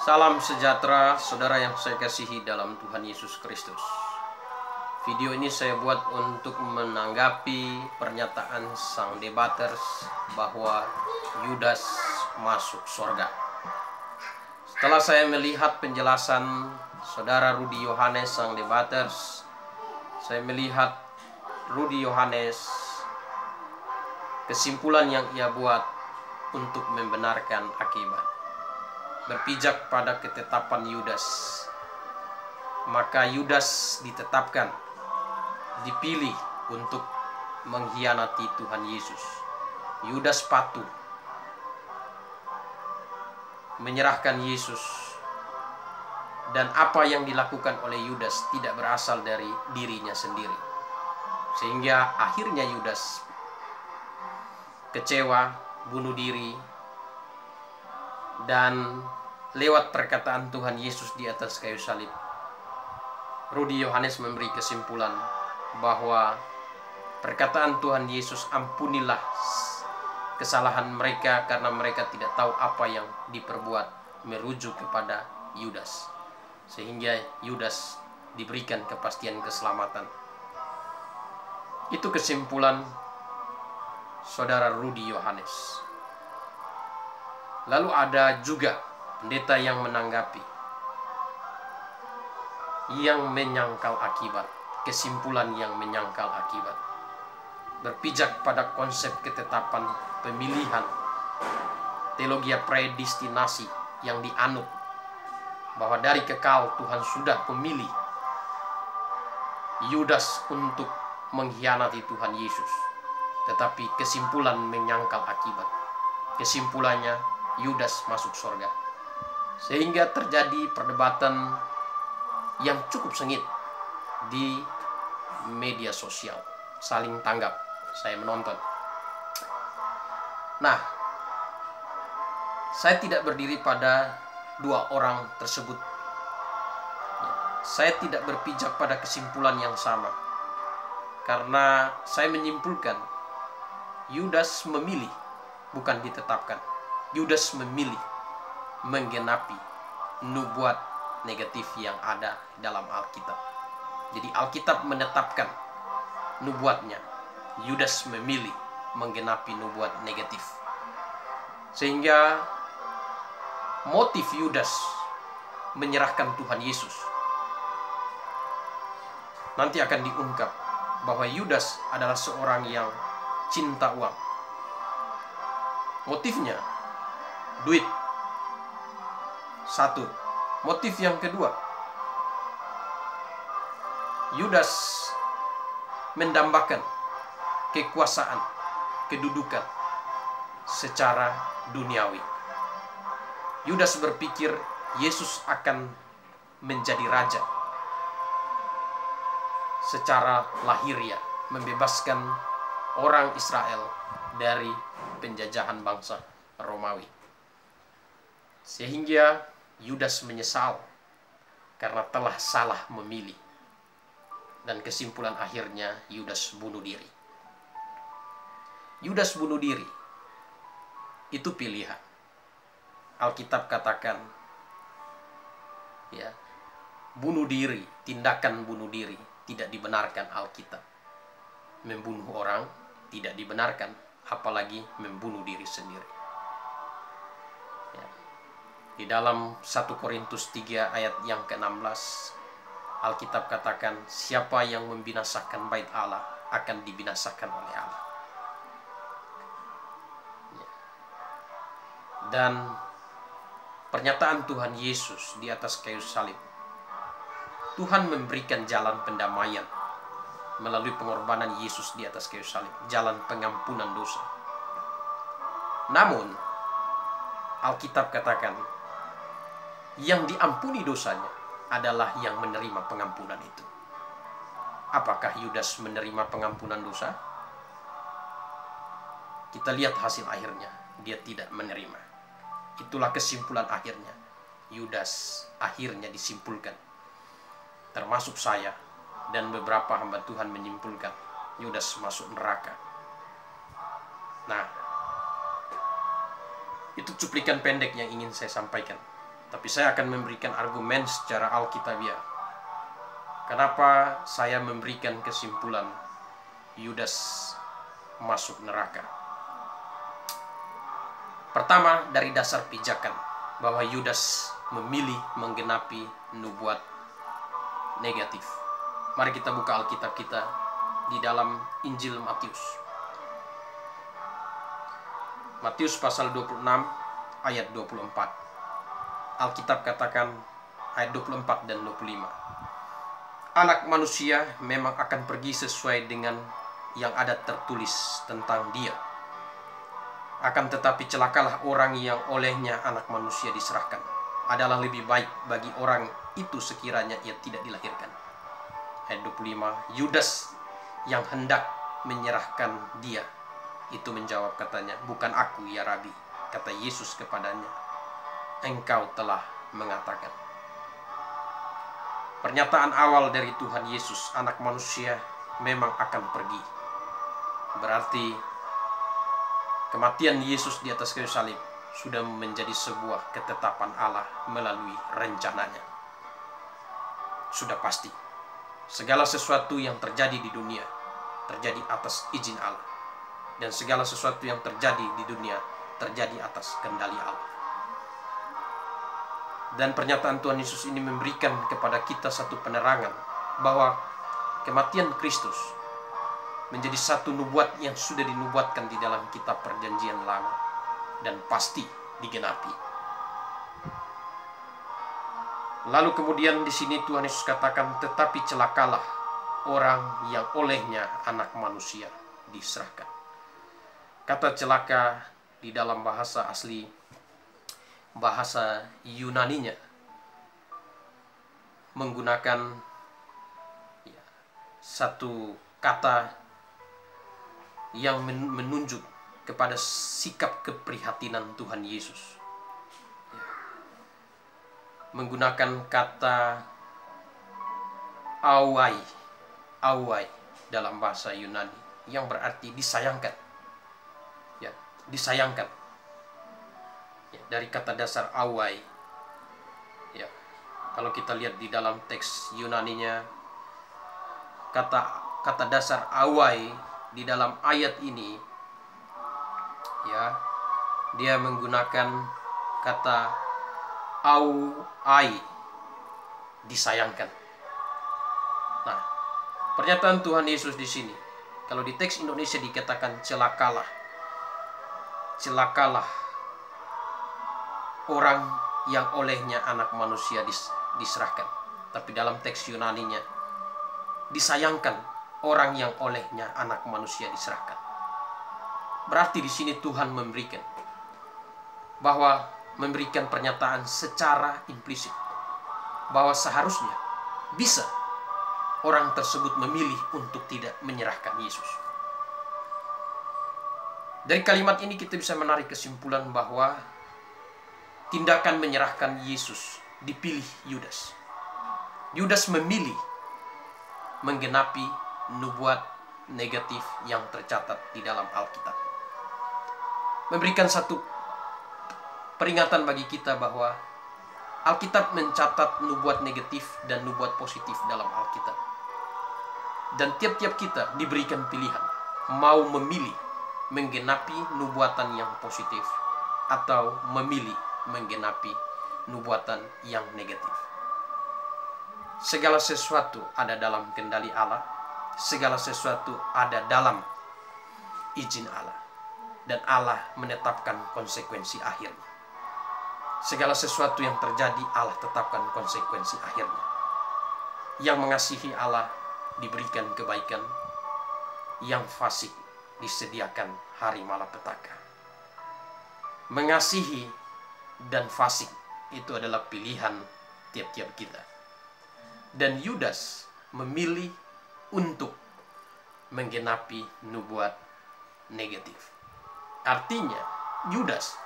Salam sejahtera saudara yang saya kasihi dalam Tuhan Yesus Kristus. Video ini saya buat untuk menanggapi pernyataan sang debaters bahwa Yudas masuk surga. Setelah saya melihat penjelasan saudara Rudi Yohanes sang debaters, saya melihat Rudi Yohanes kesimpulan yang ia buat untuk membenarkan akibat. Berpijak pada ketetapan Yudas, maka Yudas ditetapkan, dipilih untuk mengkhianati Tuhan Yesus. Yudas patuh menyerahkan Yesus, dan apa yang dilakukan oleh Yudas tidak berasal dari dirinya sendiri, sehingga akhirnya Yudas kecewa, bunuh diri, dan lewat perkataan Tuhan Yesus di atas kayu salib, Rudi Yohanes memberi kesimpulan bahwa perkataan Tuhan Yesus, ampunilah kesalahan mereka karena mereka tidak tahu apa yang diperbuat, merujuk kepada Yudas, sehingga Yudas diberikan kepastian keselamatan. Itu kesimpulan saudara Rudi Yohanes. Lalu ada juga pendeta yang menanggapi, yang menyangkal akibat, kesimpulan yang menyangkal akibat, berpijak pada konsep ketetapan pemilihan, teologi predestinasi yang dianut, bahwa dari kekal Tuhan sudah memilih Yudas untuk mengkhianati Tuhan Yesus. Tetapi kesimpulan menyangkal akibat, kesimpulannya Yudas masuk surga. Sehingga terjadi perdebatan yang cukup sengit di media sosial, saling tanggap. Saya menonton. Nah, saya tidak berdiri pada dua orang tersebut. Saya tidak berpijak pada kesimpulan yang sama, karena saya menyimpulkan Yudas memilih, bukan ditetapkan. Yudas memilih menggenapi nubuat negatif yang ada dalam Alkitab. Jadi Alkitab menetapkan nubuatnya, Yudas memilih menggenapi nubuat negatif. Sehingga motif Yudas menyerahkan Tuhan Yesus nanti akan diungkap bahwa Yudas adalah seorang yang cinta uang. Motifnya duit. Satu. Motif yang kedua, Yudas mendambakan kekuasaan, kedudukan secara duniawi. Yudas berpikir Yesus akan menjadi raja secara lahiriah, membebaskan orang Israel dari penjajahan bangsa Romawi. Sehingga Yudas menyesal karena telah salah memilih. Dan kesimpulan akhirnya Yudas bunuh diri. Yudas bunuh diri itu pilihan. Alkitab katakan, ya, bunuh diri, tindakan bunuh diri tidak dibenarkan Alkitab. Membunuh orang tidak dibenarkan, apalagi membunuh diri sendiri. Di dalam 1 Korintus 3 ayat yang ke-16, Alkitab katakan, siapa yang membinasakan bait Allah akan dibinasakan oleh Allah. Dan pernyataan Tuhan Yesus di atas kayu salib, Tuhan memberikan jalan pendamaian melalui pengorbanan Yesus di atas kayu salib, jalan pengampunan dosa. Namun Alkitab katakan, yang diampuni dosanya adalah yang menerima pengampunan itu. Apakah Yudas menerima pengampunan dosa? Kita lihat hasil akhirnya, dia tidak menerima. Itulah kesimpulan akhirnya. Yudas akhirnya disimpulkan, termasuk saya dan beberapa hamba Tuhan menyimpulkan, Yudas masuk neraka. Nah, itu cuplikan pendek yang ingin saya sampaikan. Tapi saya akan memberikan argumen secara alkitabiah. Kenapa saya memberikan kesimpulan Yudas masuk neraka? Pertama, dari dasar pijakan bahwa Yudas memilih menggenapi nubuat negatif. Mari kita buka Alkitab kita di dalam Injil Matius. Matius pasal 26 ayat 24. Alkitab katakan ayat 24 dan 25. Anak manusia memang akan pergi sesuai dengan yang ada tertulis tentang dia. Akan tetapi celakalah orang yang olehnya anak manusia diserahkan. Adalah lebih baik bagi orang itu sekiranya ia tidak dilahirkan. Ayat 25. Yudas yang hendak menyerahkan dia itu menjawab katanya, bukan aku ya Rabi. Kata Yesus kepadanya, engkau telah mengatakan. Pernyataan awal dari Tuhan Yesus, anak manusia memang akan pergi. Berarti kematian Yesus di atas kayu salib sudah menjadi sebuah ketetapan Allah melalui rencananya. Sudah pasti. Segala sesuatu yang terjadi di dunia terjadi atas izin Allah. Dan segala sesuatu yang terjadi di dunia terjadi atas kendali Allah. Dan pernyataan Tuhan Yesus ini memberikan kepada kita satu penerangan bahwa kematian Kristus menjadi satu nubuat yang sudah dinubuatkan di dalam kitab Perjanjian Lama dan pasti digenapi. Lalu kemudian di sini Tuhan Yesus katakan, tetapi celakalah orang yang olehnya anak manusia diserahkan. Kata celaka di dalam bahasa asli, bahasa Yunaninya menggunakan satu kata yang menunjuk kepada sikap keprihatinan Tuhan Yesus. Menggunakan kata awai dalam bahasa Yunani yang berarti disayangkan. Ya, disayangkan. Dari kata dasar awai. Ya, kalau kita lihat di dalam teks Yunaninya, kata dasar awai di dalam ayat ini, ya, dia menggunakan kata auai, disayangkan. Nah, pernyataan Tuhan Yesus di sini, kalau di teks Indonesia dikatakan celakalah orang yang olehnya anak manusia diserahkan. Tapi dalam teks Yunaninya, disayangkan orang yang olehnya anak manusia diserahkan. Berarti di sini Tuhan memberikan pernyataan secara implisit bahwa seharusnya bisa orang tersebut memilih untuk tidak menyerahkan Yesus. Dari kalimat ini kita bisa menarik kesimpulan bahwa tindakan menyerahkan Yesus dipilih Yudas. Yudas memilih menggenapi nubuat negatif yang tercatat di dalam Alkitab. Memberikan satu peringatan bagi kita bahwa Alkitab mencatat nubuat negatif dan nubuat positif dalam Alkitab. Dan tiap-tiap kita diberikan pilihan mau memilih menggenapi nubuatan yang positif atau memilih menggenapi nubuatan yang negatif. Segala sesuatu ada dalam kendali Allah, segala sesuatu ada dalam izin Allah, dan Allah menetapkan konsekuensi akhirnya. Segala sesuatu yang terjadi Allah tetapkan konsekuensi akhirnya. Yang mengasihi Allah diberikan kebaikan, yang fasik disediakan hari malapetaka. Mengasihi dan fasik itu adalah pilihan tiap-tiap kita. Dan Yudas memilih untuk menggenapi nubuat negatif. Artinya Yudas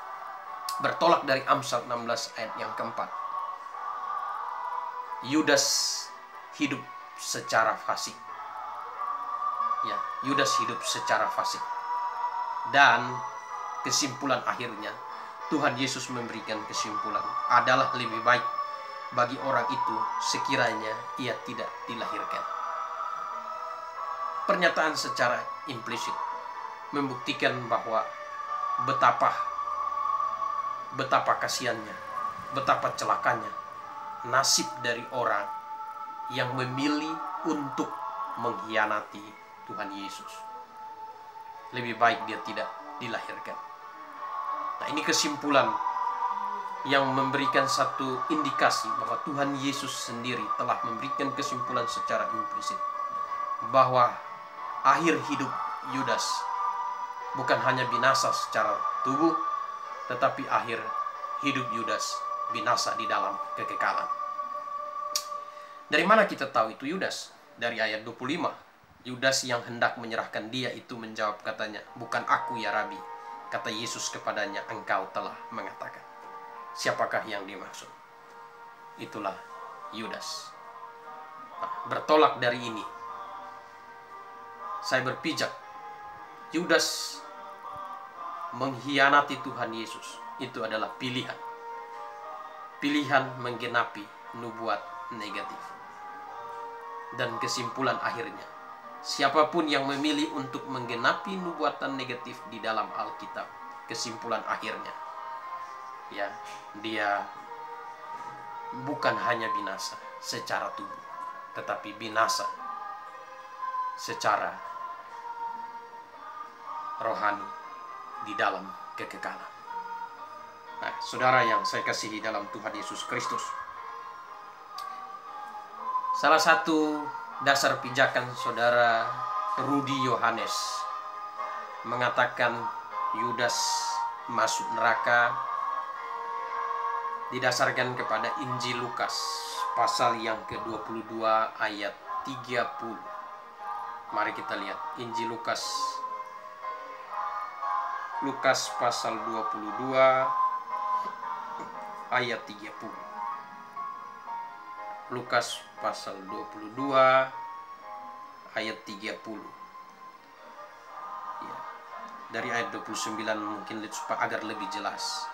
bertolak dari Amsal 16 ayat yang keempat. Yudas hidup secara fasik. Ya, Yudas hidup secara fasik. Dan kesimpulan akhirnya Tuhan Yesus memberikan kesimpulan, adalah lebih baik bagi orang itu sekiranya ia tidak dilahirkan. Pernyataan secara implisit membuktikan bahwa betapa kasihannya, betapa celakanya nasib dari orang yang memilih untuk mengkhianati Tuhan Yesus. Lebih baik dia tidak dilahirkan. Nah, ini kesimpulan yang memberikan satu indikasi bahwa Tuhan Yesus sendiri telah memberikan kesimpulan secara implisit bahwa akhir hidup Yudas bukan hanya binasa secara tubuh, tetapi akhir hidup Yudas binasa di dalam kekekalan. Dari mana kita tahu itu Yudas? Dari ayat 25. Yudas yang hendak menyerahkan dia itu menjawab katanya, "Bukan aku ya Rabi." Kata Yesus kepadanya, "Engkau telah mengatakan." Siapakah yang dimaksud? Itulah Yudas. Nah, bertolak dari ini, saya berpijak, Yudas mengkhianati Tuhan Yesus itu adalah pilihan. Pilihan menggenapi nubuat negatif. Dan kesimpulan akhirnya, siapapun yang memilih untuk menggenapi nubuatan negatif di dalam Alkitab, kesimpulan akhirnya, ya, dia bukan hanya binasa secara tubuh, tetapi binasa secara rohani di dalam kekekalan. Nah, saudara yang saya kasihi dalam Tuhan Yesus Kristus, salah satu dasar pijakan saudara Rudi Yohanes mengatakan Yudas masuk neraka didasarkan kepada Injil Lukas pasal yang ke-22 ayat 30. Mari kita lihat Injil Lukas pasal 22 ayat 30. Lukas pasal 22 ayat 30. Ya, dari ayat 29 mungkin agar lebih jelas.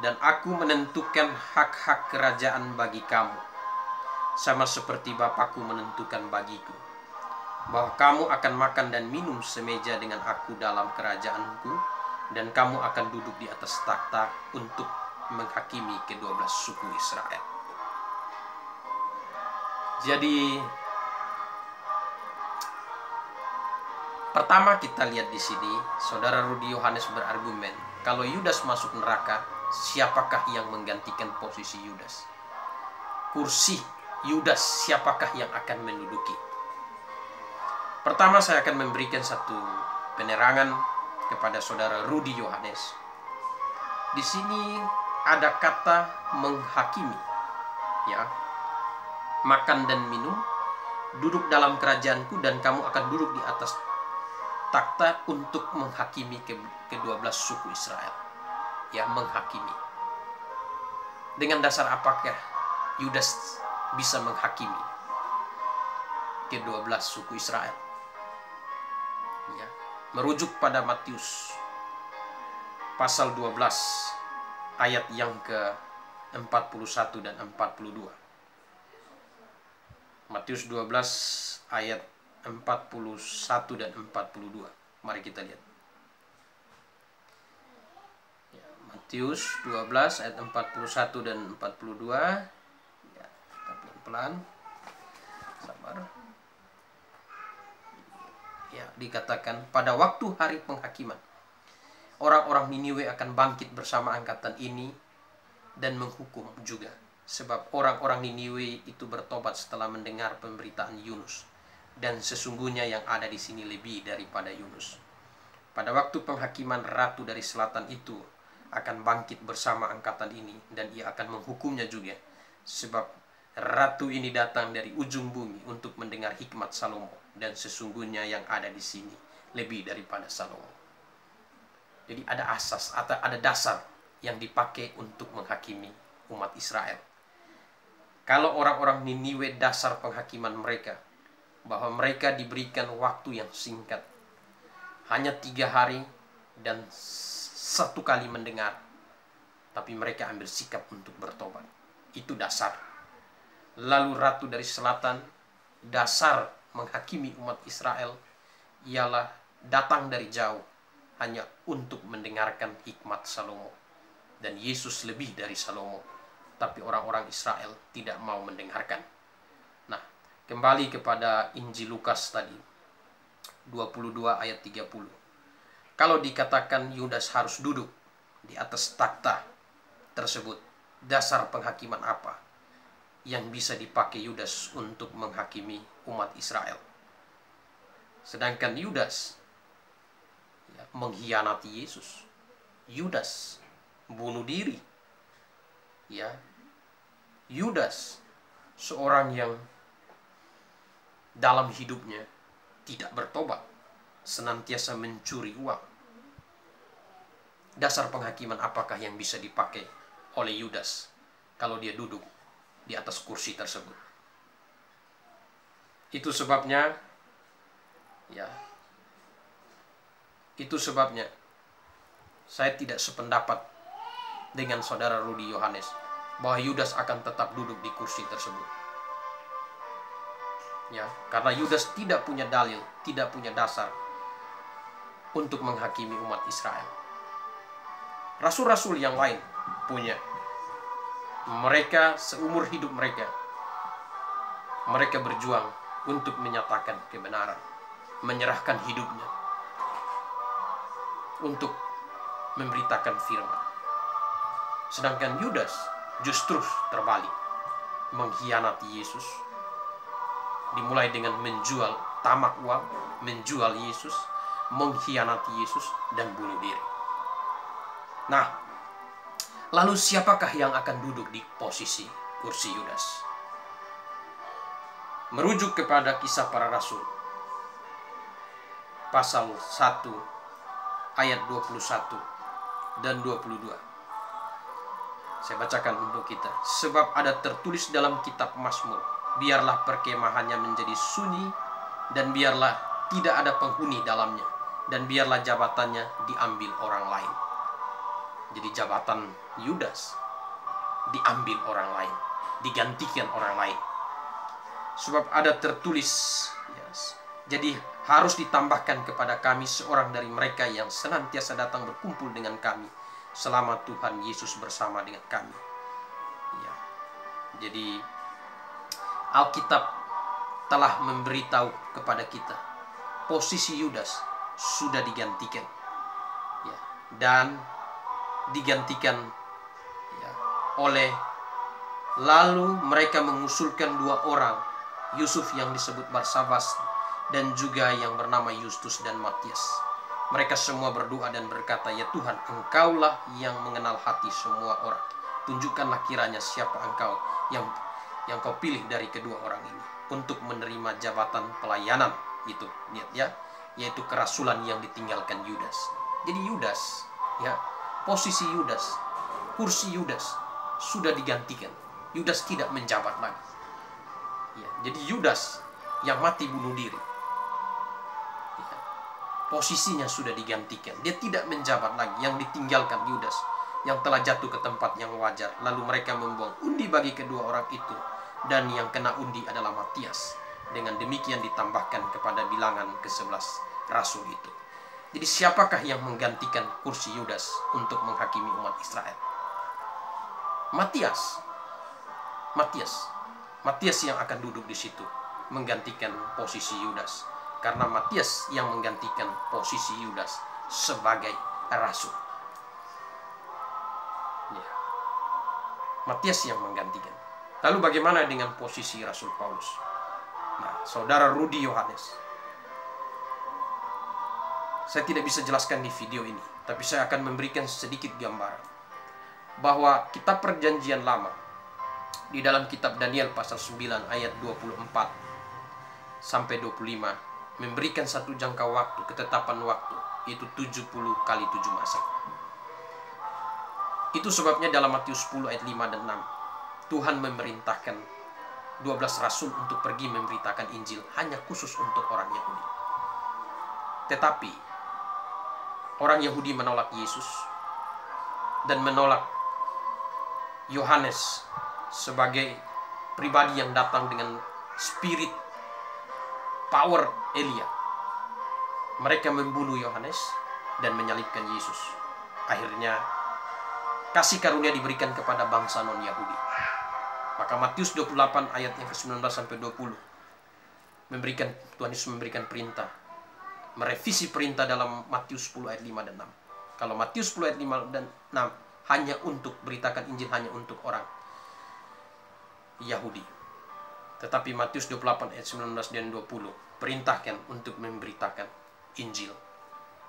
Dan aku menentukan hak-hak kerajaan bagi kamu, sama seperti Bapakku menentukan bagiku, bahwa kamu akan makan dan minum semeja dengan aku dalam kerajaanku, dan kamu akan duduk di atas takhta untuk menghakimi ke-12 suku Israel. Jadi pertama kita lihat di sini, saudara Rudi Yohanes berargumen, kalau Yudas masuk neraka, siapakah yang menggantikan posisi Yudas? Kursi Yudas siapakah yang akan menduduki? Pertama saya akan memberikan satu penerangan kepada saudara Rudi Yohanes. Di sini ada kata menghakimi, ya, makan dan minum, duduk dalam kerajaanku, dan kamu akan duduk di atas takhta untuk menghakimi ke-12 suku Israel. Ya, menghakimi. Dengan dasar apakah Yudas bisa menghakimi ke-12 suku Israel? Ya, merujuk pada Matius pasal 12 ayat yang ke-41 dan 42. Matius 12 ayat 41 dan 42. Mari kita lihat. Ya, Matius 12 ayat 41 dan 42. Ya, kita pelan-pelan. Sabar. Ya, dikatakan pada waktu hari penghakiman, orang-orang Niniwe akan bangkit bersama angkatan ini dan menghukum juga. Sebab orang-orang Niniwe itu bertobat setelah mendengar pemberitaan Yunus. Dan sesungguhnya yang ada di sini lebih daripada Yunus. Pada waktu penghakiman, ratu dari selatan itu akan bangkit bersama angkatan ini, dan ia akan menghukumnya juga. Sebab ratu ini datang dari ujung bumi untuk mendengar hikmat Salomo. Dan sesungguhnya yang ada di sini lebih daripada Salomo. Jadi ada asas atau ada dasar yang dipakai untuk menghakimi umat Israel. Kalau orang-orang Niniwe, dasar penghakiman mereka bahwa mereka diberikan waktu yang singkat, hanya 3 hari dan 1 kali mendengar tapi mereka ambil sikap untuk bertobat. Itu dasar. Lalu ratu dari selatan, dasar menghakimi umat Israel ialah datang dari jauh hanya untuk mendengarkan hikmat Salomo. Dan Yesus lebih dari Salomo, tapi orang-orang Israel tidak mau mendengarkan. Nah, kembali kepada Injil Lukas tadi, 22 ayat 30. Kalau dikatakan Yudas harus duduk di atas takhta tersebut, dasar penghakiman apa yang bisa dipakai Yudas untuk menghakimi umat Israel? Sedangkan Yudas mengkhianati Yesus. Yudas bunuh diri. Yudas seorang yang dalam hidupnya tidak bertobat, senantiasa mencuri uang. Dasar penghakiman apakah yang bisa dipakai oleh Yudas kalau dia duduk di atas kursi tersebut? Itu sebabnya saya tidak sependapat dengan saudara Rudi Yohanes bahwa Yudas akan tetap duduk di kursi tersebut. Karena Yudas tidak punya dalil, tidak punya dasar untuk menghakimi umat Israel. Rasul-rasul yang lain punya. Mereka seumur hidup mereka berjuang untuk menyatakan kebenaran, menyerahkan hidupnya untuk memberitakan firman. Sedangkan Yudas justru terbalik, mengkhianati Yesus. Dimulai dengan menjual tamak uang, menjual Yesus, mengkhianati Yesus, dan bunuh diri. Nah, lalu siapakah yang akan duduk di posisi kursi Yudas? Merujuk kepada Kisah Para Rasul, pasal 1, ayat 21 dan 22. Saya bacakan untuk kita. Sebab ada tertulis dalam kitab Mazmur, biarlah perkemahannya menjadi sunyi, dan biarlah tidak ada penghuni dalamnya, dan biarlah jabatannya diambil orang lain. Jadi jabatan Yudas diambil orang lain, digantikan orang lain. Sebab ada tertulis, jadi harus ditambahkan kepada kami seorang dari mereka yang senantiasa datang berkumpul dengan kami, selama Tuhan Yesus bersama dengan kami. Jadi Alkitab telah memberitahu kepada kita posisi Yudas sudah digantikan, dan digantikan oleh, lalu mereka mengusulkan dua orang, Yusuf yang disebut Barsabas dan juga yang bernama Justus dan Matius. Mereka semua berdoa dan berkata, ya Tuhan, Engkaulah yang mengenal hati semua orang. Tunjukkanlah kiranya siapa Engkau yang Kau pilih dari kedua orang ini untuk menerima jabatan pelayanan itu, yaitu kerasulan yang ditinggalkan Yudas. Jadi Yudas, posisi Yudas, kursi Yudas sudah digantikan. Yudas tidak menjabat lagi. Jadi Yudas yang mati bunuh diri, posisinya sudah digantikan. Dia tidak menjabat lagi. Yang ditinggalkan Yudas, yang telah jatuh ke tempat yang wajar. Lalu mereka membuang undi bagi kedua orang itu, dan yang kena undi adalah Matius. Dengan demikian ditambahkan kepada bilangan ke-11 rasul itu. Jadi siapakah yang menggantikan kursi Yudas untuk menghakimi umat Israel? Matius yang akan duduk di situ menggantikan posisi Yudas, karena Matius yang menggantikan posisi Yudas sebagai rasul. Matius yang menggantikan. Lalu bagaimana dengan posisi Rasul Paulus? Nah, saudara Rudi Yohanes, saya tidak bisa jelaskan di video ini, tapi saya akan memberikan sedikit gambaran bahwa kitab Perjanjian Lama di dalam kitab Daniel pasal 9 ayat 24 sampai 25 memberikan satu jangka waktu, ketetapan waktu, yaitu 70 kali 7 masa. Itu sebabnya dalam Matius 10 ayat 5 dan 6 Tuhan memerintahkan 12 rasul untuk pergi memberitakan Injil hanya khusus untuk orang Yahudi. Tetapi orang Yahudi menolak Yesus dan menolak Yohanes sebagai pribadi yang datang dengan spirit power Elia. Mereka membunuh Yohanes dan menyalibkan Yesus. Akhirnya kasih karunia diberikan kepada bangsa non-Yahudi. Maka Matius 28 ayat yang ke-19 sampai 20 Tuhan Yesus memberikan perintah, merevisi perintah dalam Matius 10 ayat 5 dan 6. Kalau Matius 10 ayat 5 dan 6 hanya untuk beritakan Injil, hanya untuk orang Yahudi. Tetapi Matius 28 ayat 19 dan 20 perintahkan untuk memberitakan Injil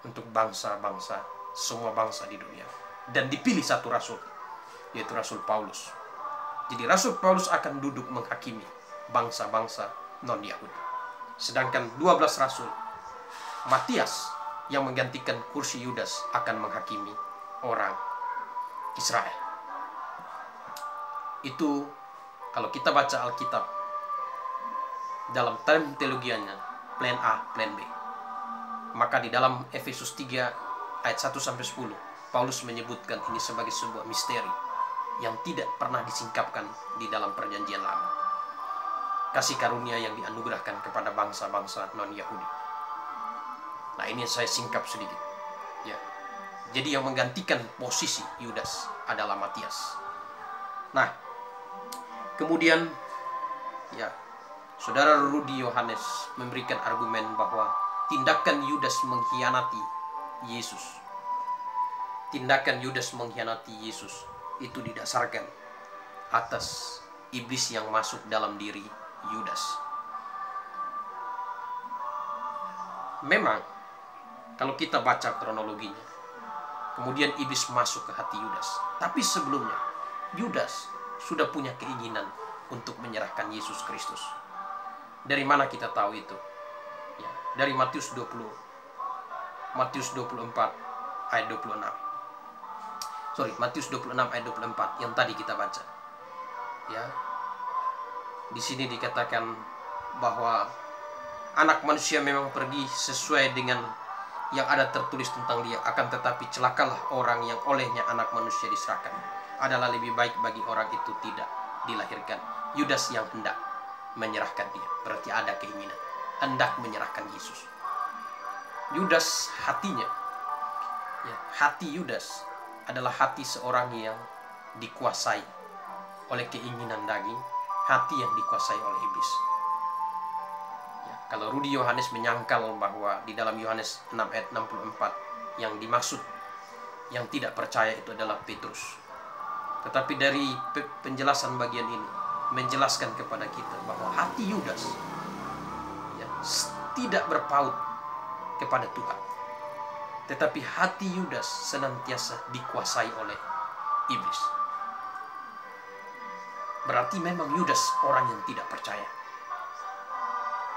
untuk bangsa-bangsa, semua bangsa di dunia. Dan dipilih satu rasul, yaitu Rasul Paulus. Jadi Rasul Paulus akan duduk menghakimi bangsa-bangsa non-Yahudi. Sedangkan 12 rasul, Matias yang menggantikan kursi Yudas, akan menghakimi orang Israel. Itu kalau kita baca Alkitab dalam term teologianya, plan A, plan B. Maka di dalam Efesus 3 ayat 1 sampai 10, Paulus menyebutkan ini sebagai sebuah misteri yang tidak pernah disingkapkan di dalam perjanjian lama. Kasih karunia yang dianugerahkan kepada bangsa-bangsa non-Yahudi. Nah, ini saya singkap sedikit. Ya. Jadi yang menggantikan posisi Yudas adalah Matias. Nah, kemudian ya, Saudara Rudi Yohanes memberikan argumen bahwa tindakan Yudas mengkhianati Yesus. Tindakan Yudas mengkhianati Yesus itu didasarkan atas iblis yang masuk dalam diri Yudas. Memang kalau kita baca kronologinya, kemudian iblis masuk ke hati Yudas. Tapi sebelumnya Yudas sudah punya keinginan untuk menyerahkan Yesus Kristus. Dari mana kita tahu itu? Ya, dari Matius 24 ayat 26. Matius 26 ayat 24 yang tadi kita baca. Ya. Di sini dikatakan bahwa anak manusia memang pergi sesuai dengan yang ada tertulis tentang dia, akan tetapi celakalah orang yang olehnya anak manusia diserahkan. Adalah lebih baik bagi orang itu tidak dilahirkan. Yudas yang hendak menyerahkan dia, berarti ada keinginan hendak menyerahkan Yesus. Yudas hatinya, ya, hati Yudas adalah hati seorang yang dikuasai oleh keinginan daging, hati yang dikuasai oleh iblis. Ya, kalau Rudi Yohanes menyangkal bahwa di dalam Yohanes 6 ayat 64 yang dimaksud yang tidak percaya itu adalah Petrus. Tetapi dari penjelasan bagian ini menjelaskan kepada kita bahwa hati Yudas ya, tidak berpaut kepada Tuhan. Tetapi hati Yudas senantiasa dikuasai oleh iblis. Berarti memang Yudas orang yang tidak percaya.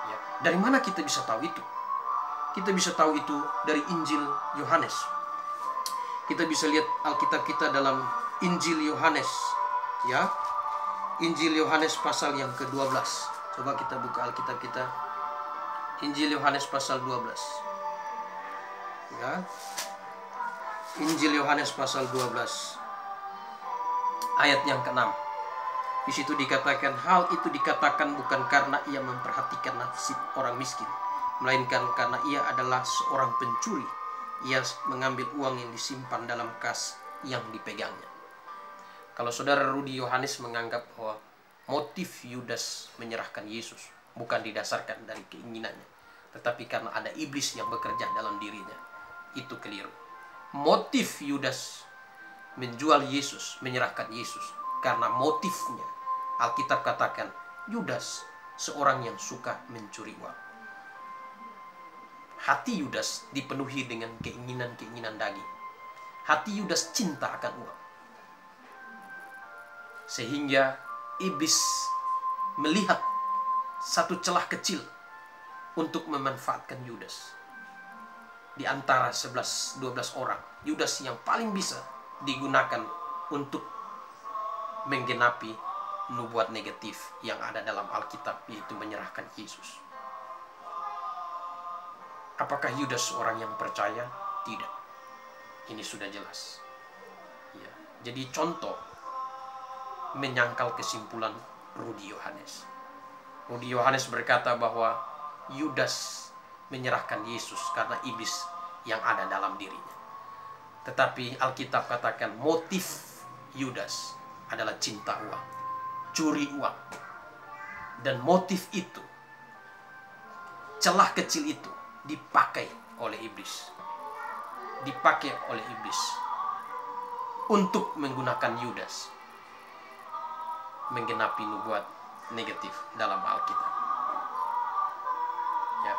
Ya. Dari mana kita bisa tahu itu? Kita bisa tahu itu dari Injil Yohanes. Kita bisa lihat Alkitab kita dalam Injil Yohanes. Ya, Injil Yohanes pasal yang ke-12. Coba kita buka Alkitab kita. Injil Yohanes pasal 12. Ya. Injil Yohanes pasal 12. Ayat yang ke-6. Di situ dikatakan, hal itu dikatakan bukan karena ia memperhatikan nasib orang miskin, melainkan karena ia adalah seorang pencuri. Ia mengambil uang yang disimpan dalam kas yang dipegangnya. Kalau saudara Rudi Yohanes menganggap bahwa motif Yudas menyerahkan Yesus bukan didasarkan dari keinginannya, tetapi karena ada iblis yang bekerja dalam dirinya, itu keliru. Motif Yudas menjual Yesus, menyerahkan Yesus, karena motifnya Alkitab katakan Yudas seorang yang suka mencuri uang. Hati Yudas dipenuhi dengan keinginan-keinginan daging. Hati Yudas cinta akan uang. Sehingga iblis melihat satu celah kecil untuk memanfaatkan Yudas. Di antara 11-12 orang, Yudas yang paling bisa digunakan untuk menggenapi nubuat negatif yang ada dalam Alkitab, yaitu menyerahkan Yesus. Apakah Yudas orang yang percaya? Tidak. Ini sudah jelas. Ya. Jadi contoh menyangkal kesimpulan Rudi Yohanes. Rudi Yohanes berkata bahwa Yudas menyerahkan Yesus karena iblis yang ada dalam dirinya. Tetapi Alkitab katakan motif Yudas adalah cinta uang, curi uang. Dan motif itu, celah kecil itu dipakai oleh iblis. Dipakai oleh iblis untuk menggunakan Yudas menggenapi nubuat negatif dalam Alkitab. Ya.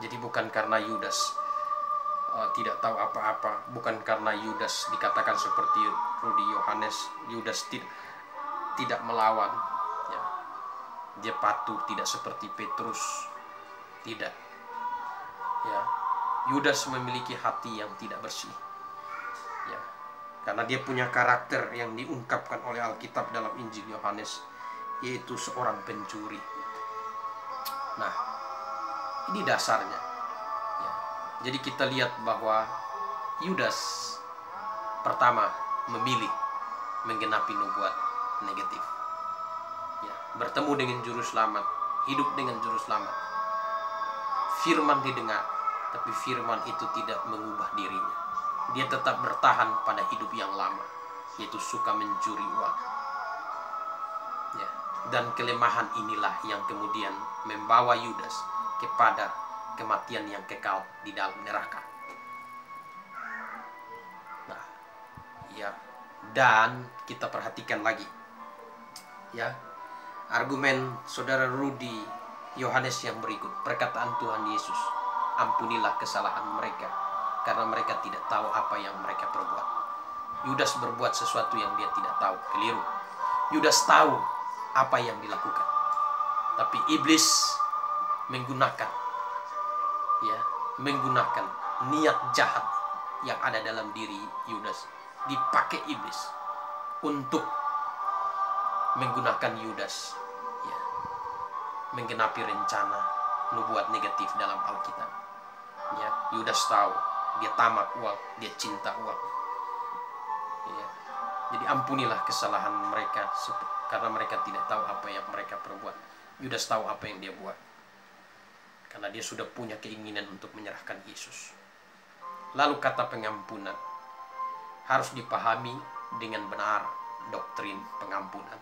Jadi bukan karena Yudas tidak tahu apa-apa, bukan karena Yudas dikatakan seperti Rudi Yohanes, Yudas tidak melawan, ya. Dia patuh, tidak seperti Petrus, tidak. Ya. Yudas memiliki hati yang tidak bersih, ya. Karena dia punya karakter yang diungkapkan oleh Alkitab dalam Injil Yohanes, yaitu seorang pencuri. Nah, ini dasarnya. Ya. Jadi kita lihat bahwa Yudas pertama memilih menggenapi nubuat negatif. Ya. Bertemu dengan Juru Selamat, hidup dengan Juru Selamat. Firman didengar, tapi firman itu tidak mengubah dirinya. Dia tetap bertahan pada hidup yang lama, yaitu suka mencuri uang. Ya. Dan kelemahan inilah yang kemudian membawa Yudas kepada kematian yang kekal di dalam neraka. Nah, ya, dan kita perhatikan lagi, ya, argumen saudara Rudi Yohanes yang berikut, perkataan Tuhan Yesus, ampunilah kesalahan mereka, karena mereka tidak tahu apa yang mereka perbuat. Yudas berbuat sesuatu yang dia tidak tahu, keliru. Yudas tahu apa yang dilakukan, tapi iblis menggunakan niat jahat yang ada dalam diri Yudas, dipakai iblis untuk menggunakan Yudas, ya, menggenapi rencana nubuat negatif dalam Alkitab. Ya, Yudas tahu dia tamak uang, dia cinta uang. Ya. Jadi ampunilah kesalahan mereka, karena mereka tidak tahu apa yang mereka perbuat. Yudas tahu apa yang dia buat, karena dia sudah punya keinginan untuk menyerahkan Yesus. Lalu kata pengampunan harus dipahami dengan benar, doktrin pengampunan.